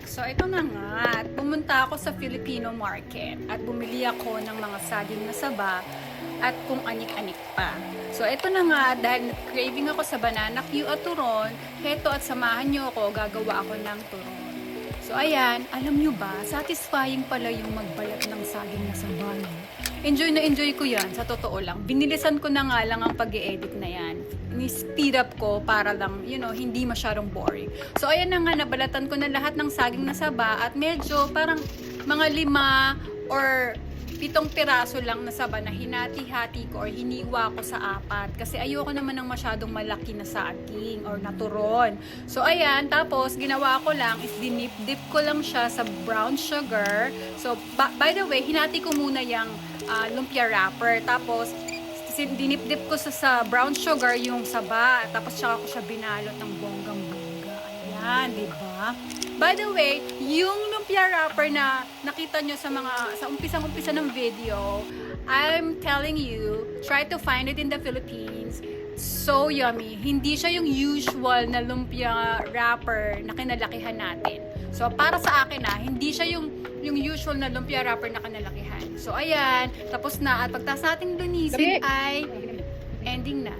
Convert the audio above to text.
back! So ito na nga, pumunta ako sa Filipino market at bumili ako ng mga saging na saba at kung anik-anik pa. So ito na nga, dahil craving ako sa banana Q at turon, heto at samahan nyo ako, gagawa ako ng turon. So ayan, alam nyo ba, satisfying pala yung magbalat ng saging na saba. No? Enjoy na enjoy ko yan, sa totoo lang. Binilisan ko na nga lang ang pag-i-edit na yan. Ni-speed up ko para lang, hindi masyadong boring. So ayan na nga, nabalatan ko na lahat ng saging na saba at medyo parang mga 5 or 7 piraso lang na saba na hinati-hati ko or hiniwa ko sa 4 kasi ayoko naman ng masyadong malaki na saging or naturon. So ayan, tapos ginawa ko lang is dinip-dip ko lang siya sa brown sugar. So by the way, hinati ko muna yung lumpia wrapper, tapos dinip-dip ko sa brown sugar yung saba, tapos tsaka ko siya binalot ng bonggang-bongga. Ayan, di ba? By the way, yung lumpia wrapper na nakita nyo sa umpisang-umpisa ng video, I'm telling you, try to find it in the Philippines. So yummy. Hindi siya yung usual na lumpia wrapper na kinalakihan natin. So para sa akin hindi siya yung usual na lumpia wrapper na kinalakihan. So ayan, tapos na at pagtas nating lunisin ay ending na.